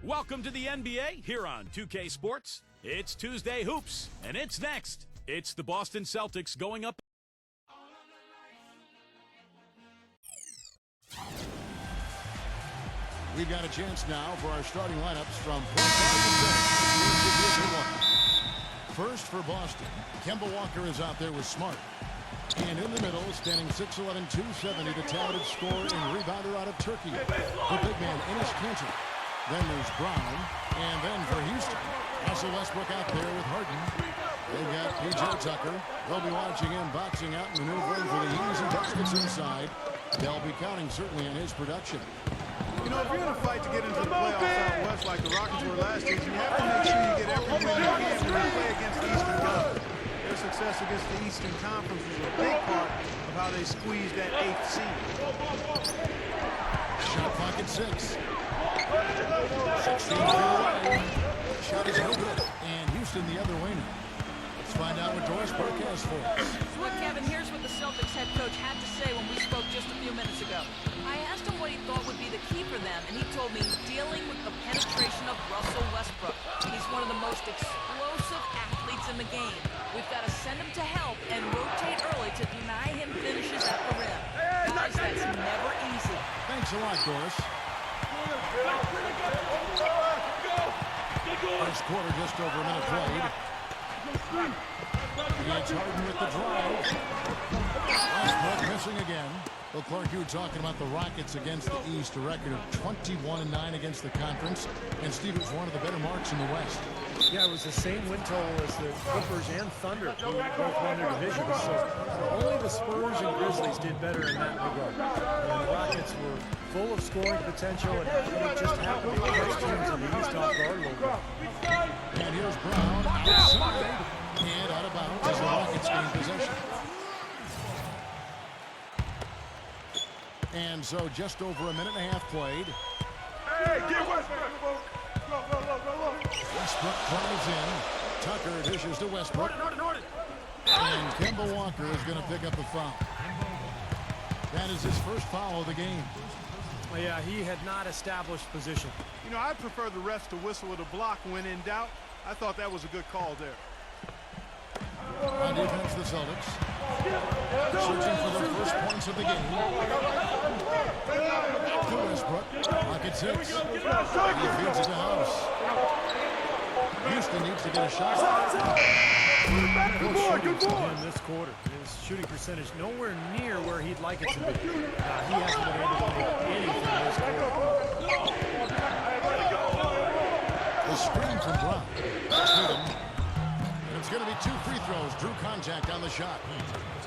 Welcome to the NBA here on 2K Sports. It's Tuesday Hoops, and it's next. It's the Boston Celtics going up. We've got a chance now for our starting lineups from point guard to center. First for Boston, Kemba Walker is out there with Smart. And in the middle, standing 6'11", 270, the talented scorer and rebounder out of Turkey, the big man, Enes Kanter. Then there's Brown. And then for Houston, Russell Westbrook out there with Harden. They've got P.J. Tucker. They'll be watching him boxing out and maneuvering for the easy baskets inside. They'll be counting certainly on his production. You know, if you're in a fight to get into the playoffs out west like the Rockets were last season, you have to make sure you get every win you can when you play against the Eastern Conference. Their success against the Eastern Conference was a big part of how they squeezed that 8th seed. Shot clock at 6. 16 away. Shot is no good. And Houston the other way now. Let's find out what Doris Burke has for us. Well, Kevin, here's what the Celtics head coach had to say when we spoke just a few minutes ago. I asked him what he thought would be the key for them, and he told me dealing with the penetration of Russell Westbrook. He's one of the most explosive athletes in the game. We've got to send him to help and rotate early to deny him finishes at the rim. Guys, that's never easy. Thanks a lot, Doris. First quarter, just over a minute played. It's Harden with the drive. Westbrook missing again. Well, Clark, you were talking about the Rockets against the East, a record of 21-9 against the conference. And Steve, it was one of the better marks in the West. Yeah, it was the same win total as the Clippers and Thunder, who both won their divisions. So only the Spurs and Grizzlies did better in that regard. And the Rockets were full of scoring potential, and it just happened to catch teams in the East off guard a little bit. And here's Brown outside and out of bounds as the Rockets gain possession. And so just over a minute and a half played. Hey, get Westbrook! Westbrook drives in. Tucker dishes to Westbrook. And Kemba Walker is going to pick up the foul. That is his first foul of the game. Well, yeah, he had not established position. You know, I'd prefer the refs to whistle with a block when in doubt. I thought that was a good call there. On defense, the Celtics. Searching for the first points of the game. Back to Westbrook. Clock at 6. He feeds it to House. Houston needs to get a shot. Good boy. In this quarter, his shooting percentage nowhere near where he'd like it to be. He hasn't been able to make anything this quarter. The screen from Brown. Tatum. And it's going to be 2 free throws. Drew contact on the shot.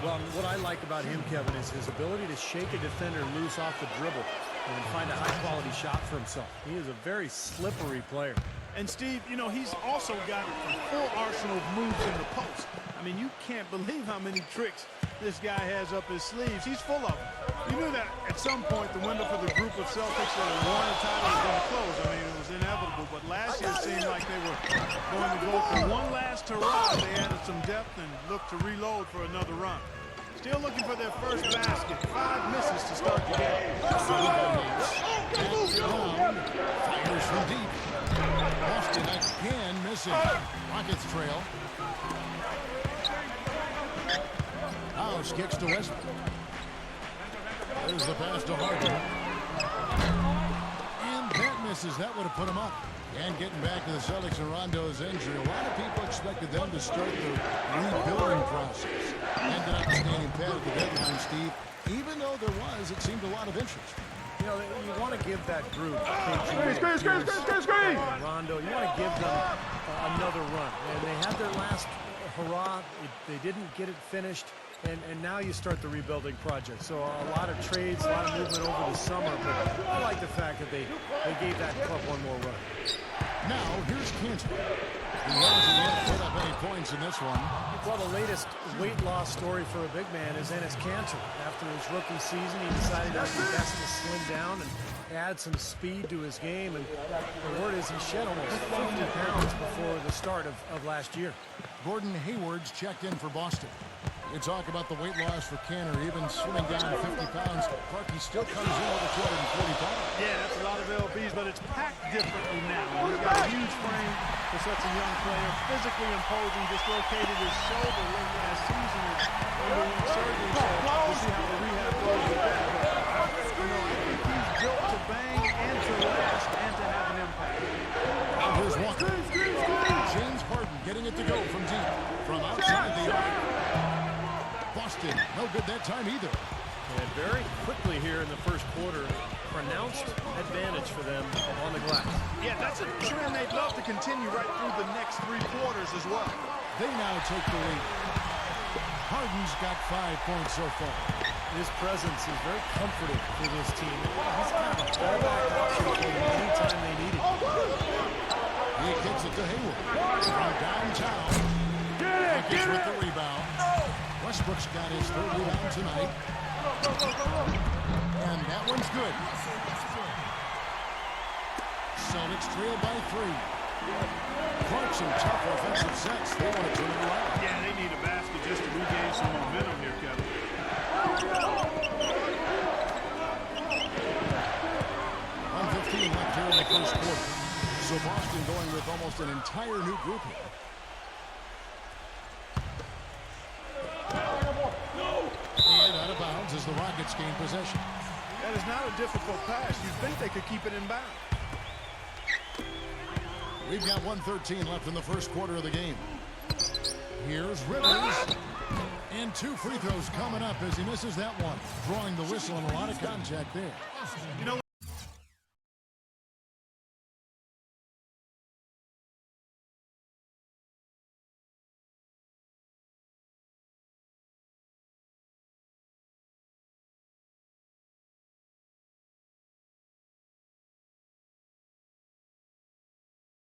Well, what I like about him, Kevin, is his ability to shake a defender loose off the dribble and find a high-quality shot for himself. He is a very slippery player. And Steve, you know, he's also got a full arsenal of moves in the post. I mean, you can't believe how many tricks this guy has up his sleeves. He's full of them. You knew that at some point the window for the group of Celtics that had won a title was going to close. I mean, it was inevitable. But last year it seemed like they were going to go for one last hurrah. They added some depth and looked to reload for another run. Still looking for their first basket. 5 misses to start the game. Fires from deep. Boston again missing. Rockets trail. House kicks to Westbrook. There's the pass to Harden. And that misses. That would have put him up. And getting back to the Celtics and Rondo's injury, a lot of people expected them to start the rebuilding process. Ended up staying pat at the deadline, Steve. Even though there was, it seemed, a lot of interest. You know, you want to give that group, Screen! Rondo, you want to give them another run. And they had their last hurrah. They didn't get it finished. And now you start the rebuilding project. So a lot of trades, a lot of movement over the summer. But I like the fact that they gave that club one more run. Now, here's Kanter. He hasn't yet put up any points in this one. Well, the latest weight loss story for a big man is Enes Kanter. After his rookie season, he decided it would be best to slim down and add some speed to his game. And the word is he shed almost 50 pounds before the start of last year. Gordon Hayward's checked in for Boston. You talk about the weight loss for Canner, even slimming down 50 pounds. Clarkie still comes in over 240 pounds. Yeah, that's a lot of LBs, but it's packed differently now. He's got a huge frame for such a young player. Physically imposing, dislocated his shoulder late last season and underwent surgery. So we'll see how the rehab goes with that. But, you know, I think he's built to bang and to last and to have an impact. And here's Walker. James Harden getting it to go from deep, from outside the arc. Boston, no good that time either. And very quickly here in the first quarter, pronounced advantage for them on the glass. Yeah, that's a trend they'd love to continue right through the next 3 quarters as well. They now take the lead. Harden's got 5 points so far. His presence is very comforting for this team. He's kind of a fallback option for them anytime they need it. He kicks it to Hayward. From downtown. Rockets with the rebound. Westbrook's got his 3rd rebound tonight. And that one's good. Celtics trail by 3. Clarkson, tough offensive sets. They want to turn it around. Yeah, they need a basket just to regain some momentum here, Kevin. 1:15 left here in the first quarter. So Boston going with almost an entire new group here. And out of bounds as the Rockets gain possession. That is not a difficult pass. You'd think they could keep it in bounds. We've got 1:13 left in the first quarter of the game. Here's Rivers. And 2 free throws coming up as he misses that one. Drawing the whistle and a lot of contact there. You know,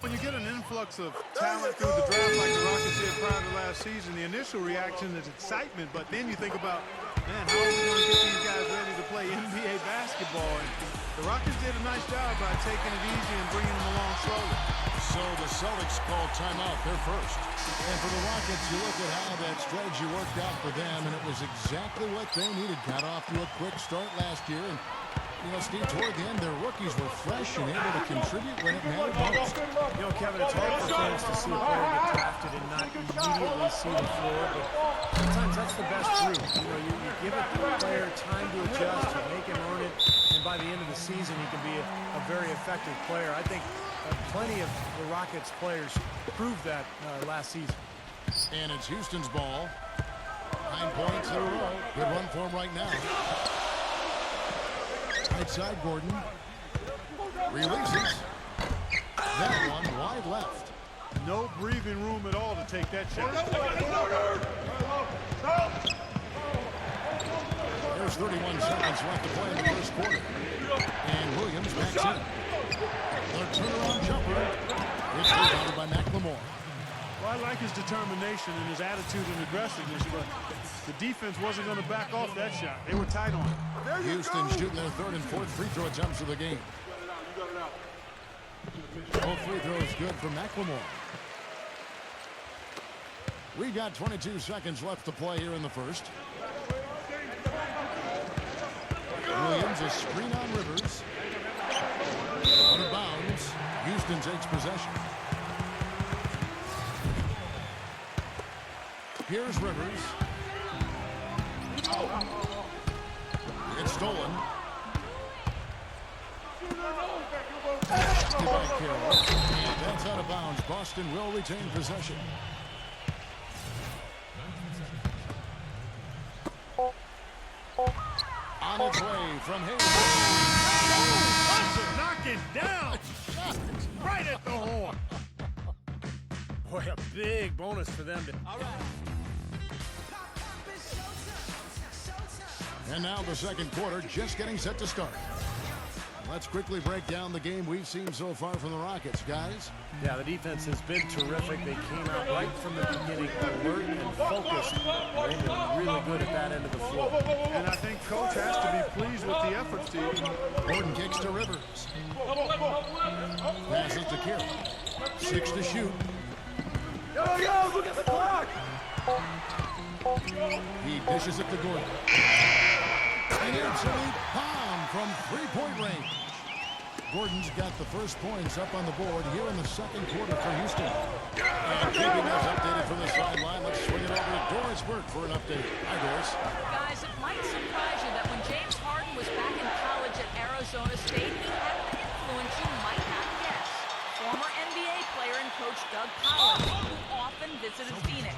when you get an influx of talent through the draft like the Rockets did prior to last season, the initial reaction is excitement, but then you think about, man, how are we going to get these guys ready to play NBA basketball? And the Rockets did a nice job by taking it easy and bringing them along slowly. So the Celtics call timeout, their first. And for the Rockets, you look at how that strategy worked out for them, and it was exactly what they needed. Got off to a quick start last year, and you know, Steve, toward the end, their rookies were fresh and able to contribute when it mattered most. You know, Kevin, it's hard for fans to see a player get drafted and not immediately see the floor, but sometimes that's the best route. You know, you give a player time to adjust, you make him earn it, and by the end of the season, he can be a very effective player. I think plenty of the Rockets players proved that last season. And it's Houston's ball. 9 points in a row. Good run for him right now. Right side, Gordon. Releases. That one wide left. No breathing room at all to take that shot. There's 31 seconds left to play in the first quarter. And Williams backs in. The turnaround jumper. It's rebounded by McLemore. Well, I like his determination and his attitude and aggressiveness, but the defense wasn't going to back off that shot. They were tight on it. Houston shooting their 3rd and 4th free throw attempts of the game. Both free throws good for McLemore. We got 22 seconds left to play here in the first. Williams, a screen on Rivers. Out of bounds. Houston takes possession. Here's Rivers. It's stolen. By Carroll. And that's out of bounds. Boston will retain possession. On its way from Hayward. Knock it down! Right at the horn. Boy, a big bonus for them to... All right. And now the second quarter just getting set to start. Let's quickly break down the game we've seen so far from the Rockets, guys. Yeah, the defense has been terrific. They came out right from the beginning, alert and focused. They've been really good at that end of the floor. And I think Coach has to be pleased with the effort, Steve. Gordon kicks to Rivers. Passes to Carroll. 6 to shoot. Yo, look at the clock! He dishes it to Gordon. An absolute bomb from three-point range. Gordon's got the first points up on the board here in the second quarter for Houston. And keeping us updated from the sideline, let's swing it over to Doris Burke for an update. Hi, Doris. Guys, it might surprise you that when James Harden was back in college at Arizona State, he had an influence you might not guess. Former NBA player and coach Doug Collins, who often visited Phoenix.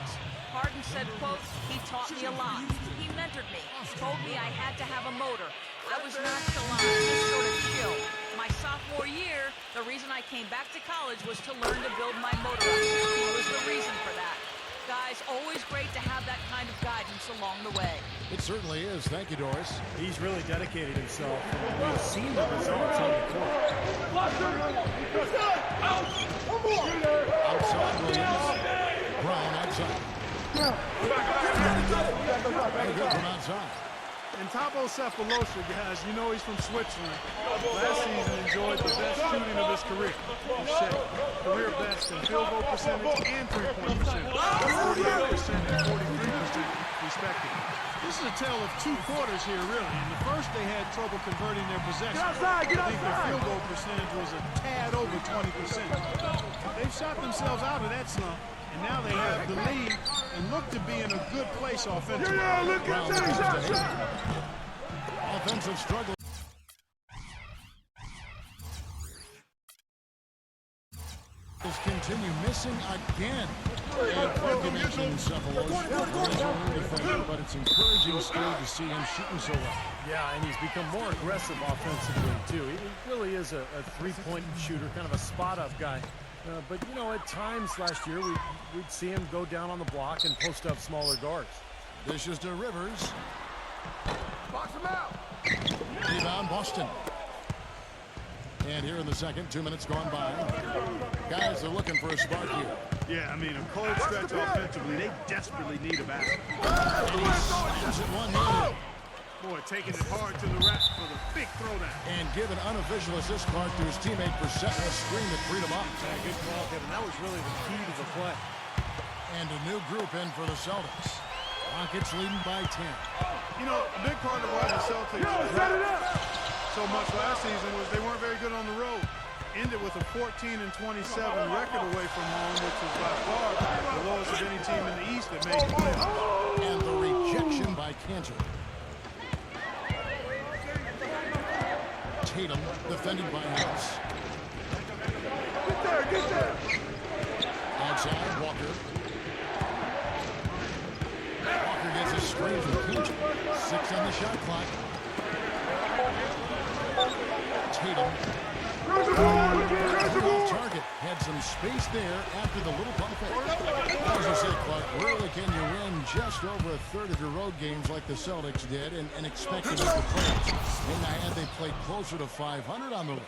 Harden said, quote, "He taught me a lot. He mentored me, told me I had to have a motor. I was nonchalant, just sort of chill. My sophomore year, the reason I came back to college was to learn to build my motor up. He was the reason for that." Guys, always great to have that kind of guidance along the way. It certainly is. Thank you, Doris. He's really dedicated himself, and we've seen the results on the court. Outside Williams. Brown outside. Very good from outside. And Thabo Sefolosha, guys, you know he's from Switzerland. Last season enjoyed the best shooting of his career. Career best in field goal percentage and three-point percentage. 48% and 43% respectively. This is a tale of two quarters here, really. In the first, they had trouble converting their possession. I think their field goal percentage was a tad over 20%. They've shot themselves out of that slump, and now they have the lead and look to be in a good place offensively. Offensive struggle. Continue missing again. And you mentioned Sefolosha, but it's encouraging still to see him shooting so well. Yeah, and he's become more aggressive offensively, too. He really is a three-point shooter, kind of a spot-up guy. But, you know, at times last year, we'd see him go down on the block and post up smaller guards. Dishes to Rivers. Box him out. Rebound, Boston. And here in the second, 2 minutes gone by. Guys are looking for a spark here. Yeah, I mean, a cold stretch offensively. They desperately need a basket. And he slams it one-handed. Boy, taking it hard to the rack for the big throwdown. And give an unofficial assist mark to his teammate for setting a screen that freed him up. Yeah, good call, Kevin. That was really the key to the play. And a new group in for the Celtics. Rockets leading by 10. You know, a big part of why the Celtics dropped so much last season was they weren't very good on the road. Ended with a 14-27 record away from home, which was by far the lowest of any team in the East that made the playoffs. And the rejection by Cantor. Tatum defended by House. Get there! Outside, Walker. Walker gets a screen from Cantor. 6 on the shot clock. Tatum. Off target. Had some space there after the little pump fake. As you say, Clark, rarely can you win just over a third of your road games like the Celtics did and expect to make the playoffs. In the end, they played closer to 500 on the road.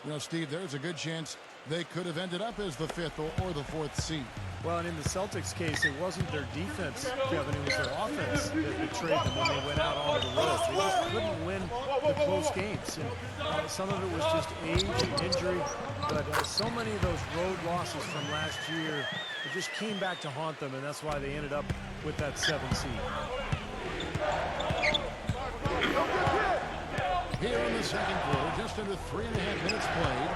You know, Steve, there's a good chance they could have ended up as the 5th or the 4th seed. Well, and in the Celtics case, it wasn't their defense, Kevin. It was their offense that betrayed them when they went out onto the road. They just couldn't win the close games. And some of it was just age and injury. But so many of those road losses from last year, it just came back to haunt them, and that's why they ended up with that 7th seed. Here in the second quarter, just under 3.5 minutes played.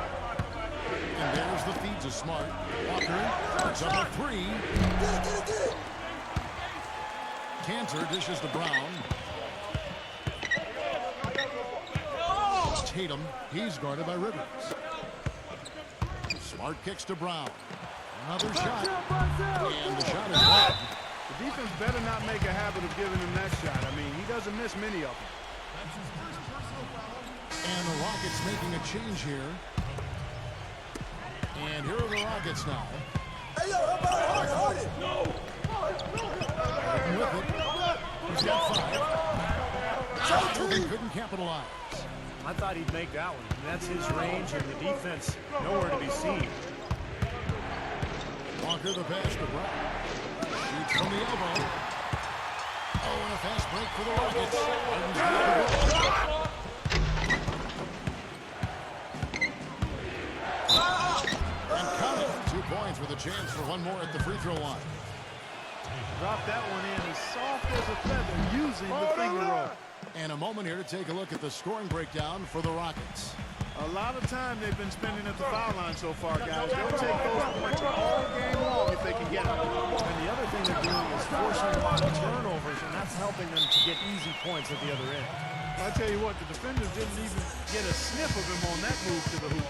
And there's the feed to Smart. Walker puts up a 3. Cantor dishes to Brown. Tatum, he's guarded by Rivers. Smart kicks to Brown. Another shot. And the shot is blocked. The defense better not make a habit of giving him that shot. I mean, he doesn't miss many of them. And the Rockets making a change here. And here are the Rockets now. Hey, yo, how about Harden? Harden with it. He's got 5. Harden couldn't capitalize. I thought he'd make that one. And that's his range, and the defense nowhere to be seen. Walker the pass to Brown. Shoots from the elbow. Oh, and a fast break for the Rockets. Harden's got the ball. And Cunningham, 2 points with a chance for one more at the free throw line. Drop that one in as soft as a feather using the finger roll. And a moment here to take a look at the scoring breakdown for the Rockets. A lot of time they've been spending at the foul line so far, guys. They'll take those points all game long if they can get them. And the other thing they're doing is forcing a lot of turnovers, and that's helping them to get easy points at the other end. I tell you what, the defenders didn't even get a sniff of him on that move to the hoop.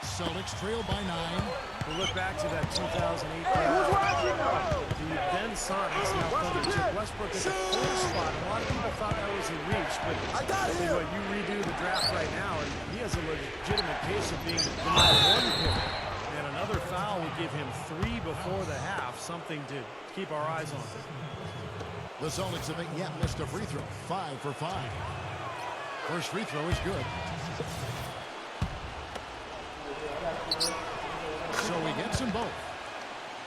Celtics trail by 9. We'll look back to that 2008 draft. The then Sonics, now Thunder, took Westbrook at the 4th spot. A lot of people thought that was a reach, but I tell you what, you redo the draft right now, and he has a legitimate case of being the #1 pick. And another foul would give him 3 before the half, something to keep our eyes on. The Celtics haven't yet missed a free throw. 5 for 5. First free throw is good. So he gets them both.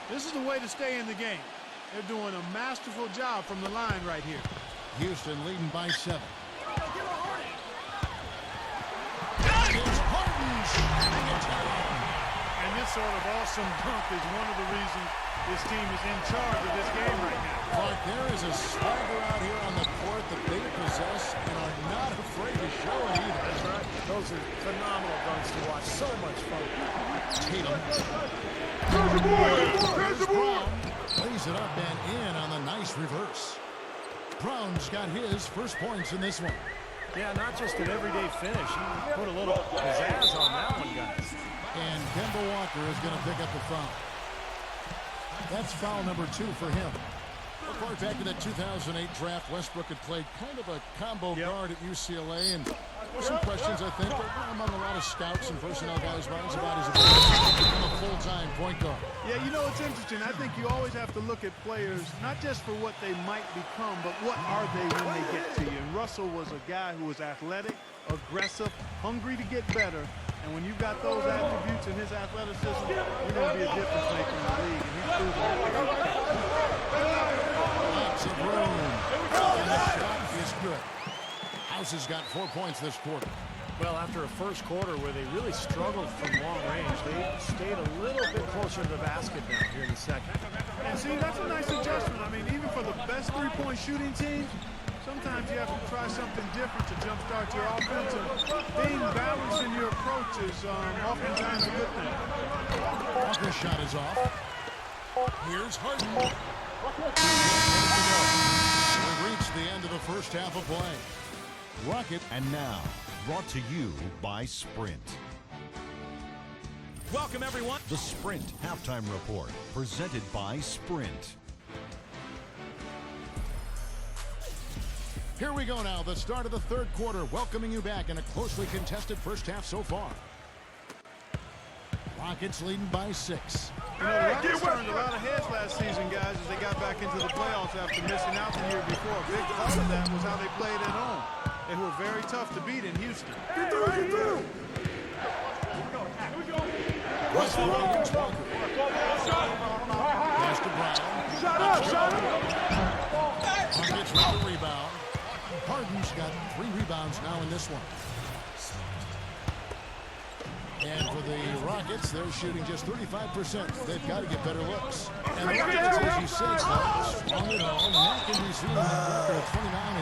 This is the way to stay in the game. They're doing a masterful job from the line right here. Houston leading by 7. That is Harden shooting it down. And this sort of awesome dunk is one of the reasons this team is in charge of this game right now. But there is a swagger out here on the court that they possess and are not afraid to show it either. That's right. Those are phenomenal dunks to watch. So much fun. Tatum. Here's Brown. Lays it up and in on the nice reverse. Brown's got his first points in this one. Yeah, not just an everyday finish. He put a little pizzazz on that one, guys. And Kemba Walker is going to pick up the foul. That's foul number 2 for him. Look far back to that 2008 draft, Westbrook had played kind of a combo guard at UCLA, and there's some questions, I think, among a lot of scouts and personnel guys' minds about his ability to become a full-time point guard. Yeah, you know, it's interesting. I think you always have to look at players, not just for what they might become, but what are they when they get to you. And Russell was a guy who was athletic, aggressive, hungry to get better. And when you've got those attributes in his athleticism, you're going to be a difference maker in the league. And he's proven that. Lots of room. And the shot is good. House has got 4 points this quarter. Well, after a first quarter where they really struggled from long range, they stayed a little bit closer to the basket now here in the second. And see, that's a nice adjustment. I mean, even for the best three-point shooting teams, sometimes you have to try something different to jumpstart your offense. And being balanced in your approach is oftentimes a good thing. Walker's shot is off. Here's Harden. We've reached the end of the first half of play. Rocket. And now, brought to you by Sprint. Welcome, everyone. The Sprint Halftime Report, presented by Sprint. Here we go now, the start of the third quarter, welcoming you back in a closely contested first half so far. Rockets leading by 6. You know, the Rockets turned a lot of heads last season, guys, as they got back into the playoffs after missing out the year before. A big part of that was how they played at home. They were very tough to beat in Houston. Get through. Westbrook against Walker. Pass to Brown. Rockets with the rebound. Harden's got 3 rebounds now in this one. And for the Rockets, they're shooting just 35%. They've got to get better looks. And the Rockets, as you said, strong at home. And that can be seen in that record of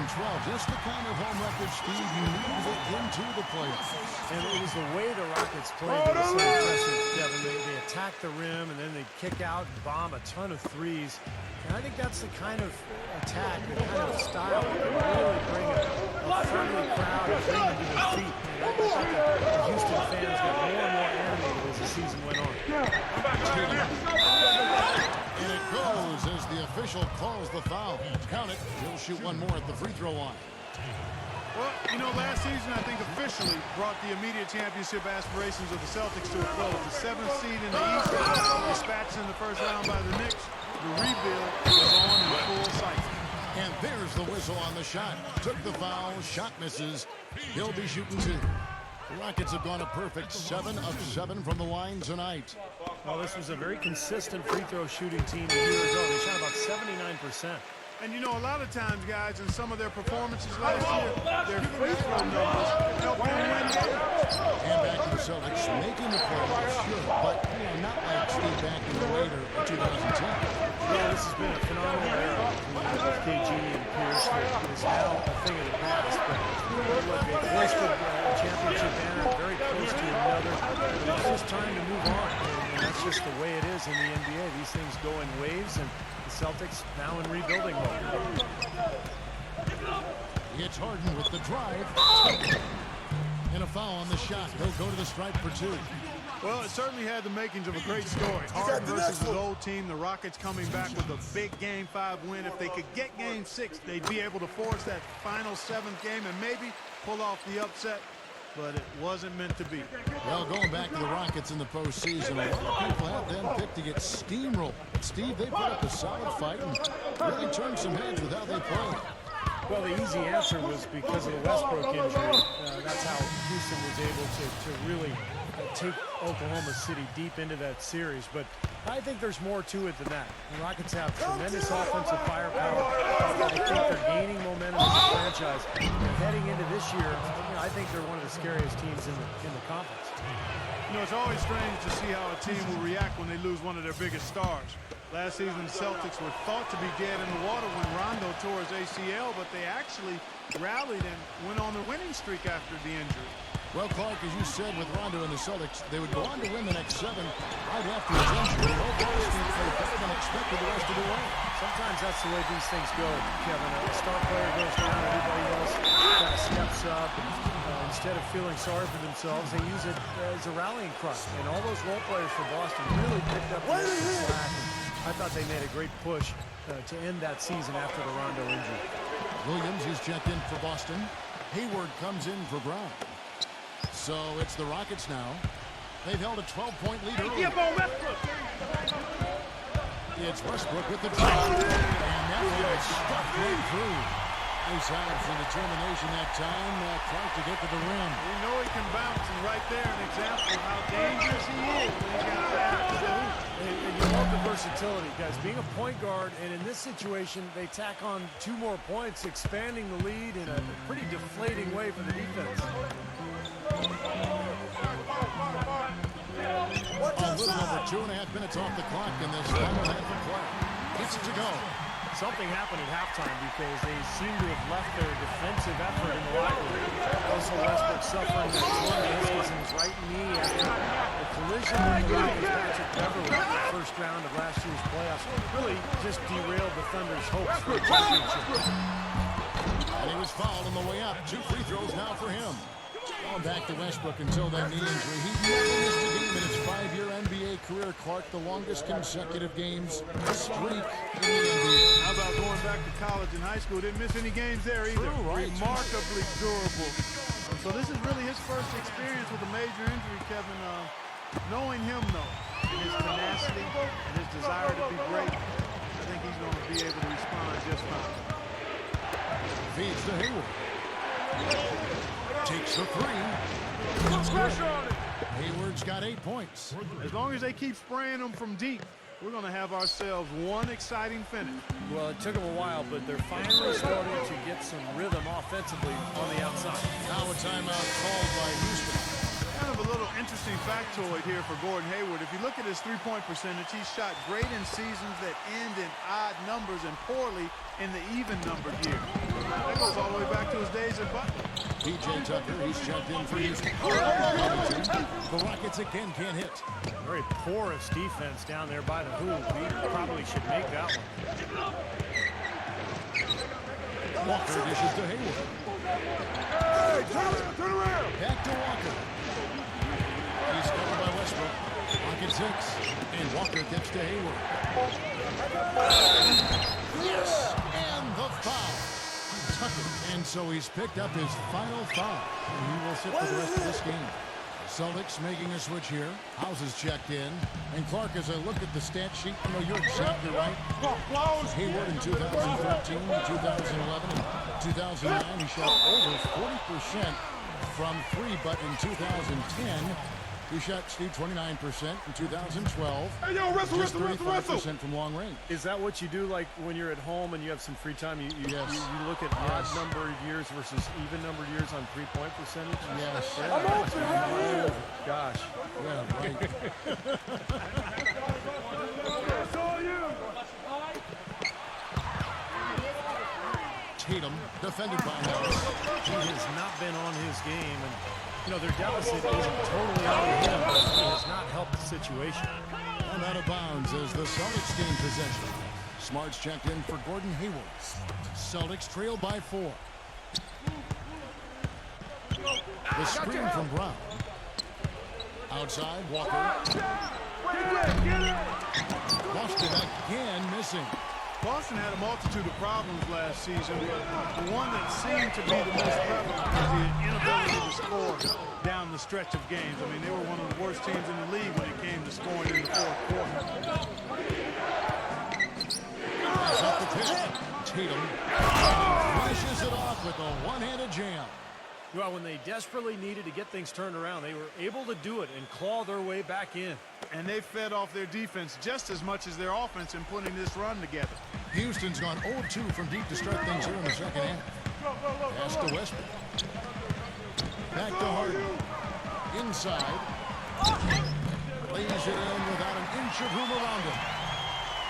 29-12. Just the kind of home record, Steve, you need to get into the playoffs. And it was the way the Rockets played that was so impressive, Kevin. They attack the rim, and then they kick out and bomb a ton of threes. And I think that's the kind of attack, the kind of style that can really bring a friendly crowd and bring them to their feet. And I think the Houston fans got more and more animated as the season went on. And it goes as the official calls the foul. Count it. He'll shoot one more at the free throw line. Well, you know, last season, I think officially brought the immediate championship aspirations of the Celtics to a close. The 7th seed in the East, dispatched in the first round by the Knicks. The rebuild is on in full sight. And there's the whistle on the shot. Took the foul. Shot misses. He'll be shooting 2. The Rockets have gone a perfect 7 of 7 from the line tonight. Well, this was a very consistent free throw shooting team a year ago. They shot about 79%. And you know, a lot of times, guys, in some of their performances last year, their free throw numbers helped them win games. And back to the Celtics, making the playoffs, sure, but not like Steve back in the way has been a phenomenal era with KG and Pierce. It's now a thing of the past. But look, they hoisted a championship banner very close to another. But it's just time to move on. And that's just the way it is in the NBA. These things go in waves, and the Celtics now in rebuilding mode. It's Harden with the drive. And a foul on the shot. He'll go to the stripe for 2. Well, it certainly had the makings of a great story. Harden versus his old team. The Rockets coming back with a big Game 5 win. If they could get Game 6, they'd be able to force that final 7th game and maybe pull off the upset. But it wasn't meant to be. Well, going back to the Rockets in the postseason, a lot of people have them picked to get steamrolled. Steve, they put up a solid fight and really turned some heads with how they played. Well, the easy answer was because of the Westbrook injury. That's how Houston was able to really take Oklahoma City deep into that series. But I think there's more to it than that. The Rockets have tremendous offensive firepower. I think they're gaining momentum as a franchise. And heading into this year, I think they're one of the scariest teams in the conference. You know, it's always strange to see how a team will react when they lose one of their biggest stars. Last season, the Celtics were thought to be dead in the water when Rondo tore his ACL, but they actually rallied and went on the winning streak after the injury. Well, Clark, as you said, with Rondo and the Celtics, they would go on to win the next 7 right after his injury. Boston played better than expected the rest of the way. Sometimes that's the way these things go, Kevin. A star player goes down, everybody else kind of steps up. And, instead of feeling sorry for themselves, they use it as a rallying cry. And all those role players for Boston really picked up the slack. I thought they made a great push to end that season after the Rondo injury. Williams is checked in for Boston. Hayward comes in for Brown. So it's the Rockets now. They've held a 12-point lead early. It's Westbrook with the drive. And that one is stuck right through. Nice eyes and determination that time. Clark to get to the rim. We know he can bounce, and right there an example of how dangerous he is when he's got that to the hoop. And you love the versatility, guys. Being a point guard, and in this situation, they tack on 2 more points, expanding the lead in a pretty deflating way for the defense. A little over 2.5 minutes off the clock in this final half of play. Gets it to go. Something happened at halftime because they seem to have left their defensive effort in the locker room. Also, Westbrook suffering that torn meniscus in his right knee after a collision with the Rockets' Patrick Beverly in the first round of last year's playoffs. Really just derailed the Thunder's hopes for a championship. And he was fouled on the way up. 2 free throws now for him. Going back to Westbrook until that knee injury. He never missed a game in his 5-year NBA career. Clark, the longest consecutive games streak in the NBA. How about going back to college and high school? Didn't miss any games there either. True, right? Remarkably durable. So this is really his first experience with a major injury, Kevin. Knowing him, though, and his tenacity and his desire to be great, I think he's going to be able to respond just fine. Feeds to Hayward. Takes the 3. That's pressure on it. Hayward's got 8 points. As long as they keep spraying them from deep, we're going to have ourselves one exciting finish. Well, it took them a while, but they're finally starting to get some rhythm offensively on the outside. Now a timeout called by Houston. Kind of a little interesting factoid here for Gordon Hayward. If you look at his three-point percentage, he's shot great in seasons that end in odd numbers and poorly in the even-numbered year. That goes all the way back to his days at Butler. PJ Tucker, he's checked in for Houston. The Rockets again can't hit. Very porous defense down there by the hoop. He probably should make that one. Walker dishes to Hayward. Hey, turn around. Back to Walker. He's covered by Westbrook. Rockets 6. And Walker gets to Hayward. Yes! And the foul. Tucker. And so he's picked up his final foul. And he will sit for the rest of this game. Celtics making a switch here. House is checked in. And Clark, as I look at the stat sheet, you know, you're exactly right. Hayward in 2013, 2011, and 2009, he shot over 40% from 3, but in 2010, he shot, Steve, 29% in 2012. Hey, yo, wrestle. 35% from long range. Is that what you do, like, when you're at home and you have some free time? You look at odd numbered years versus even numbered years on three-point percentage? Yes. Yeah. I'm open right here. Gosh. Yeah, right. It's all you. Defended by Harden. He has not been on his game, and you know their deficit isn't totally on him, but he has not helped the situation. And out of bounds as the Celtics gain possession. Smart's checked in for Gordon Hayward. Celtics trail by 4. The screen from Brown. Outside, Walker. Boston again missing. Boston had a multitude of problems last season, but the one that seemed to be the most prevalent was the inability to score down the stretch of games. I mean, they were one of the worst teams in the league when it came to scoring in the fourth quarter. That's up the pitch. Tatum flashes it off with a one-handed jam. Well, when they desperately needed to get things turned around, they were able to do it and claw their way back in. And they fed off their defense just as much as their offense in putting this run together. Houston's gone 0-2 from deep to start things here in the second half. Pass to Westbrook. Back to Harden. Inside. Lays it in without an inch of room around him.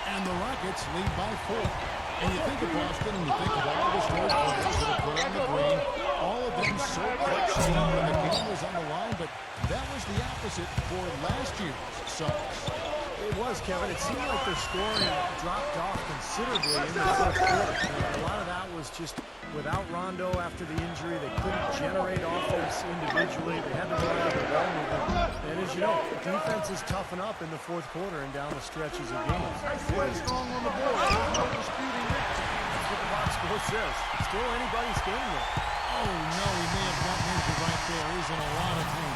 And the Rockets lead by 4. And you think of Boston and you think of all the scored players that have put on the green, all of them so clutch when the game was on the line, but that was the opposite for last year's Celtics. It was, Kevin. It seemed like their scoring dropped off considerably in the fourth quarter. A lot of that was just without Rondo after the injury. They couldn't generate offense individually. They had to rely on the ball movement. And as you know, defenses toughen up in the fourth quarter and down the stretches of games. They strong on the board. There's no disputing that. That's what the box score says. Still anybody's game there. Oh, no, he may have gotten injured right there. He's in a lot of pain.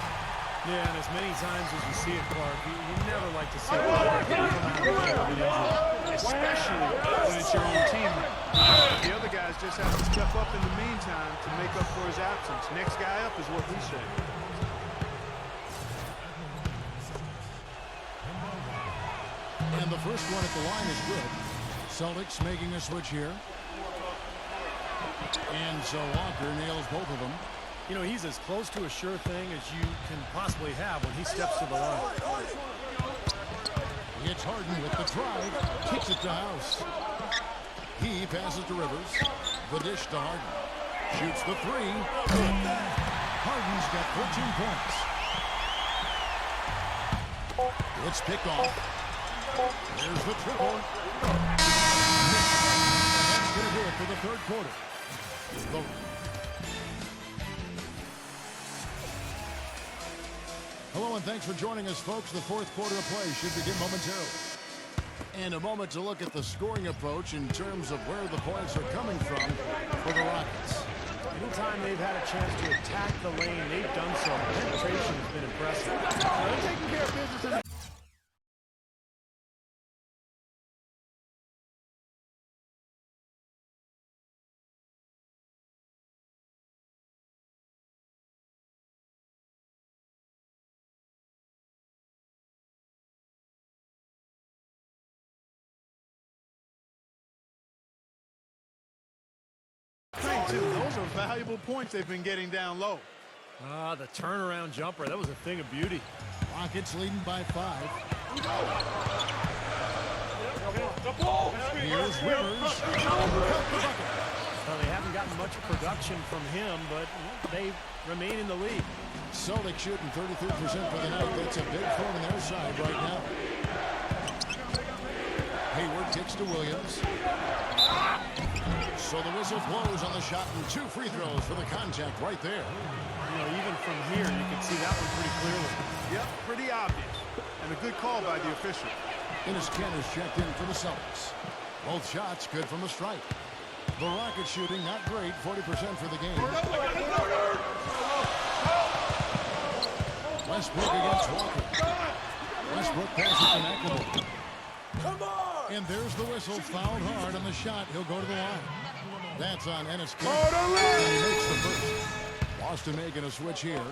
Yeah, and as many times as you see it, Clark, you never like to see a player come out of the injury. Especially when it's your own team. The other guys just have to step up in the meantime to make up for his absence. Next guy up is what we say. And the first one at the line is good. Celtics making a switch here. And so Walker nails both of them. You know, he's as close to a sure thing as you can possibly have when he steps to the line. It's Harden with the drive. Kicks it to House. He passes to Rivers. The dish to Harden. Shoots the 3. Harden's got 14 points. It's picked off. There's the triple. And that's going to do it for the third quarter. Hello and thanks for joining us, folks. The fourth quarter of play should begin momentarily. And a moment to look at the scoring approach in terms of where the points are coming from for the Rockets. Anytime they've had a chance to attack the lane, they've done so. Penetration has been impressive. They're taking care of business in the too. Those are valuable points they've been getting down low. the turnaround jumper. That was a thing of beauty. Rockets leading by 5. Here's Rivers. Well, they haven't gotten much production from him, but they remain in the lead. Celtics shooting 33% for the night. That's a big phone on their side right now. Hayward kicks to Williams. So the whistle blows on the shot and 2 free throws for the contact right there. You know, even from here, you can see that one pretty clearly. Yep, pretty obvious. And a good call by the official. Ennis Kanter's checked in for the Celtics. Both shots good from the stripe. The Rockets shooting not great, 40% for the game. Westbrook against Walker. Westbrook passes to McLemore. Come on! And there's the whistle, fouled hard on the shot. He'll go to the line. That's on Ennis Kanter. Oh, And he makes the first. Boston making a switch here.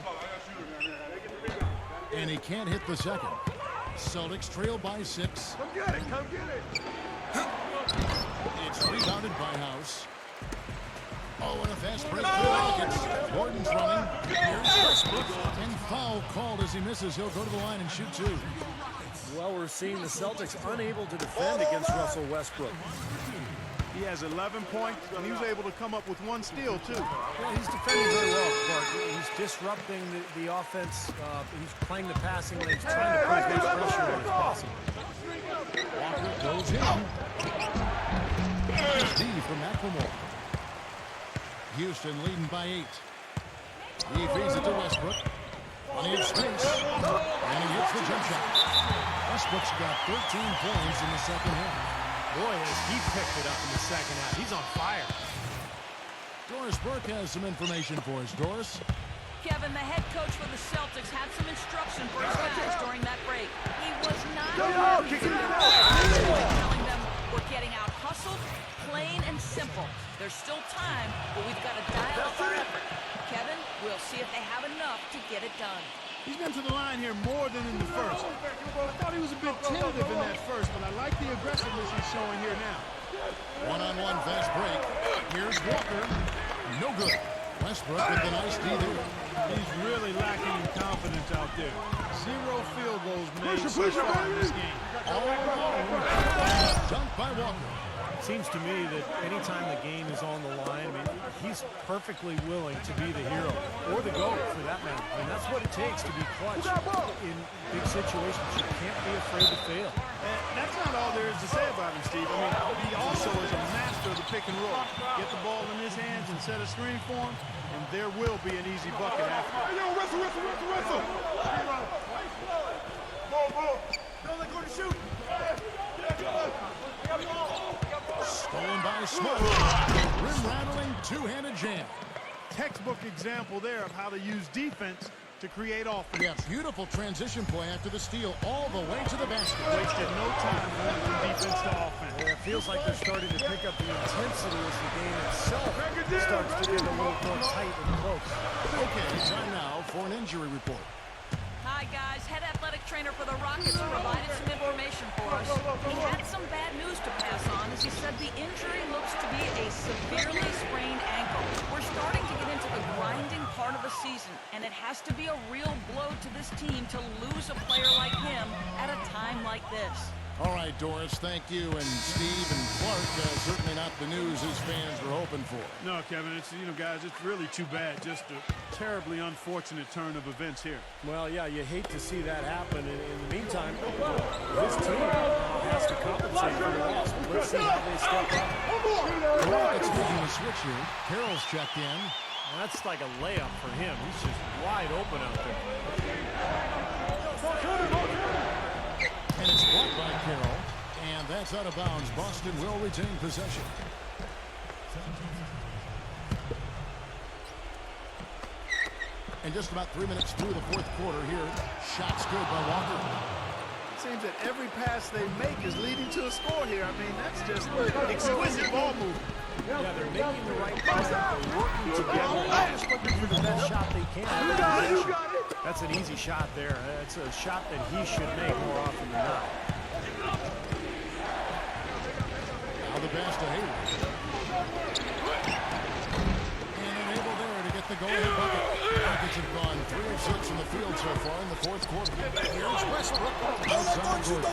And he can't hit the second. Celtics trail by 6. Come get it, come get it! It's rebounded by House. Oh, and a fast break for the Rockets. Gordon's running. Here's Westbrook. And foul called as he misses. He'll go to the line and shoot 2. Well, we're seeing the Celtics unable to defend against Russell Westbrook. He has 11 points, and he was able to come up with 1 steal, too. Yeah, he's defending very well, Clark. He's disrupting the offense. He's playing the passing lane. He's trying to put as much pressure on as possible. Walker goes in. D from McLemore. Houston leading by 8. He feeds it to Westbrook. Plenty of space. And he hits the jump shot. Westbrook's got 13 points in the second half. Boy, has he picked it up in the second half. He's on fire. Doris Burke has some information for us. Doris? Kevin, the head coach for the Celtics had some instruction for his guys during that break. He was not telling them we're getting out hustled, plain and simple. There's still time, but we've got to dial up our effort. Kevin, we'll see if they have enough to get it done. He's been to the line here more than in the first. I thought he was a bit tentative in that first, but I like the aggressiveness he's showing here now. One-on-one fast break. Here's Walker. No good. Westbrook with the nice D there. He's really lacking in confidence out there. 0 field goals made so far in this game. All alone. Dunk by Walker. Seems to me that anytime the game is on the line, I mean, he's perfectly willing to be the hero or the GOAT for that matter. I mean, that's what it takes to be clutch in big situations. You can't be afraid to fail. And that's not all there is to say about him, Steve. I mean, he also is a master of the pick and roll. Get the ball in his hands and set a screen for him, and there will be an easy bucket after. Hey, yo, wrestle. Don't let go to shoot. Stolen by Smart. Rim-rattling, two-handed jam. Textbook example there of how to use defense to create offense. Yeah, beautiful transition play after the steal all the way to the basket. Wasted no time going from defense to offense. Yeah, it feels like they're starting to pick up the intensity as the game itself starts to get a little more tight and close. Okay, time now for an injury report. Hi, guys. Head athletic trainer for the Rockets provided some information for us. He had some bad news to pass on as he said the injury looks to be a severely sprained ankle. We're starting to get into the grinding part of the season, and it has to be a real blow to this team to lose a player like him at a time like this. All right, Doris, thank you. And Steve and Clark, certainly not the news his fans were hoping for. No, Kevin, it's, guys, it's really too bad. Just a terribly unfortunate turn of events here. Well, yeah, you hate to see that happen. In the meantime, this team has to compensate for the loss. Let's see how they step up. The Rockets making a switch here. Carroll's checked in. That's like a layup for him. He's just wide open out there. And it's blocked by Carroll. And that's out of bounds. Boston will retain possession. And just about 3 minutes through the fourth quarter here. Shots good by Walker. It seems that every pass they make is leading to a score here. I mean, that's just exquisite ball movement. Yeah, they're making the right pass. They're working together. They're just looking for the best shot they can. That's an easy shot there. It's a shot that he should make more often than not. Now the pass to Hayward. And unable there to get the goal-ahead bucket. Rockets have gone 3 of 6 in the field so far in the fourth quarter. Here's Westbrook. Outside Gordon.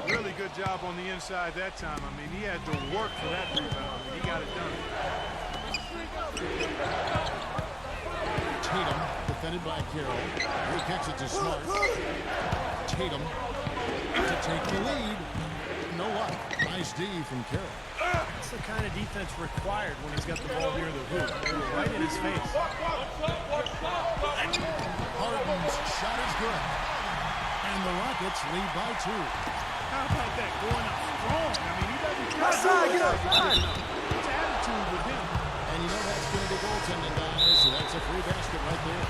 Really good job on the inside that time. I mean, he had to work for that rebound. He got it done. Tatum, defended by Carroll. He kicks it to Smart. Tatum to take the lead. No luck. Nice D from Carroll. That's the kind of defense required when he's got the ball near the hoop. Right in his face. Harden's shot is good. And the Rockets lead by 2. How about that? Going up strong. I mean, he doesn't care. Get outside. It's attitude with him. And you know that's going to be goaltending, guys, so that's a free basket right there.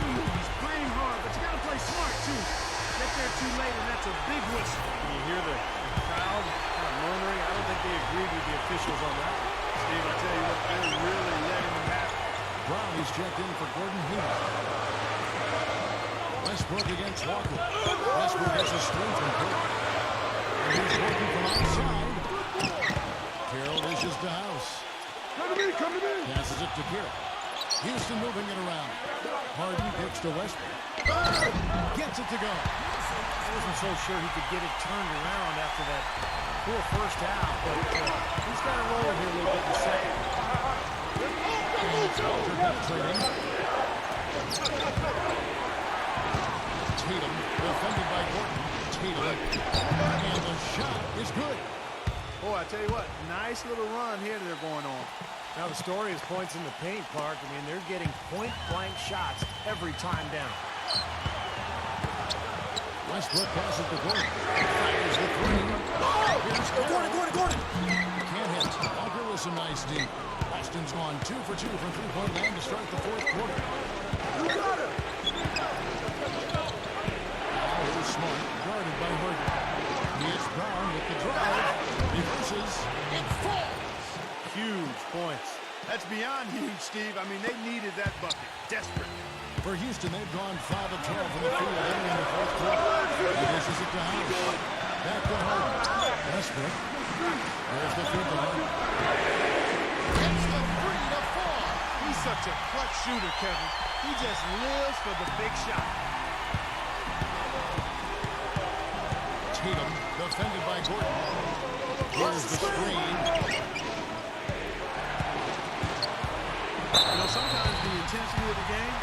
He's playing hard, but you got to play smart, too. Get there too late, and that's a big whistle. You hear the crowd kind of murmuring. I don't think they agreed with the officials on that. Steve, I tell you what, they're really letting him have it. Brownlee's checked in for Gordon Hayward. Westbrook against Walker. Westbrook gets a screen from Carroll. And he's working from outside. Carroll dishes to House. Come to me. Passes it to Carroll. Houston moving it around. Harden kicks to Westbrook. Gets it to go. I wasn't so sure he could get it turned around after that poor first half, but he's got to roll here a little bit in the second. Penetrating. Tatum, defended by Gordon. Tatum, and the shot is good. Boy, I tell you what, nice little run here they're going on. Now the story is points in the paint, Clark. I mean, they're getting point-blank shots every time down. Westbrook passes to Gordon. Fires the three. Here's Gordon. Can't hit. Walker with some nice D. Boston's gone 2 for 2 from three-point land to start the fourth quarter. You got it. Now here's Smart, guarded by Harden. Here's Brown with the drive. Reverses. It falls. Huge points. That's beyond huge, Steve. I mean, they needed that bucket. Desperate. For Houston, they've gone 5 of 12 from the field early in the fourth quarter. He dishes it to House. Back to Harden. Westbrook. There's the free throw. It's the 3 to 4. He's such a clutch shooter, Kevin. He just lives for the big shot. Tatum, defended by Gordon. Here's the screen. You know, sometimes the intensity of the game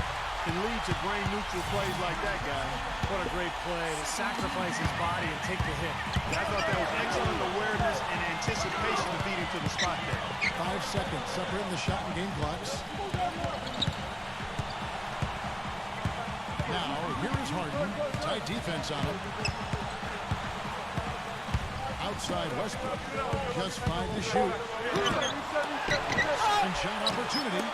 can lead to brain-neutral plays like that, guy. What a great play to sacrifice his body and take the hit. I thought that was excellent awareness and anticipation to beat him to the spot there. 5 seconds separating the shot and game clocks. Now, here is Harden. Tight defense on him. Outside Westbrook. Just 5 to shoot. And shot opportunity.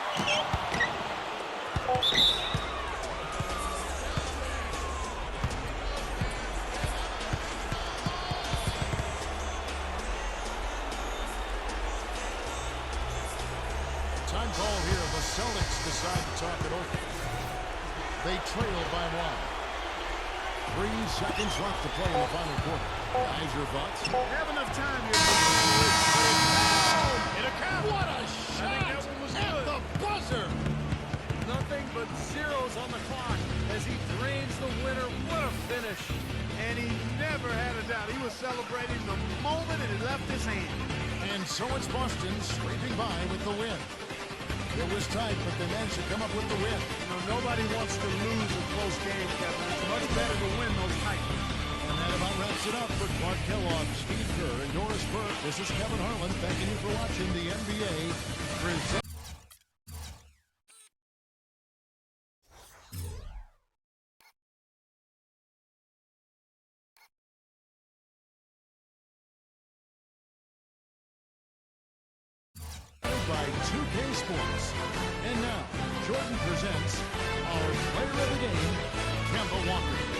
Time call here. The Celtics decide to talk it over. They trail by 1. 3 seconds left to play in the final quarter. Guys, your thoughts? Have enough time here. It a count. What a I think shot! that one was At good. the buzzer! Nothing but zeros on the clock as he drains the winner. What a finish. And he never had a doubt. He was celebrating the moment it left his hand. And so it's Boston scraping by with the win. It was tight, but they managed to come up with the win. You know, nobody wants to lose a close game, Kevin. It's much better to win those tight ones. And that about wraps it up for Clark Kellogg, Steve Kerr, and Doris Burke. This is Kevin Harlan thanking you for watching the NBA. By 2K Sports. And now, Jordan presents our player of the game, Mamba Mentality.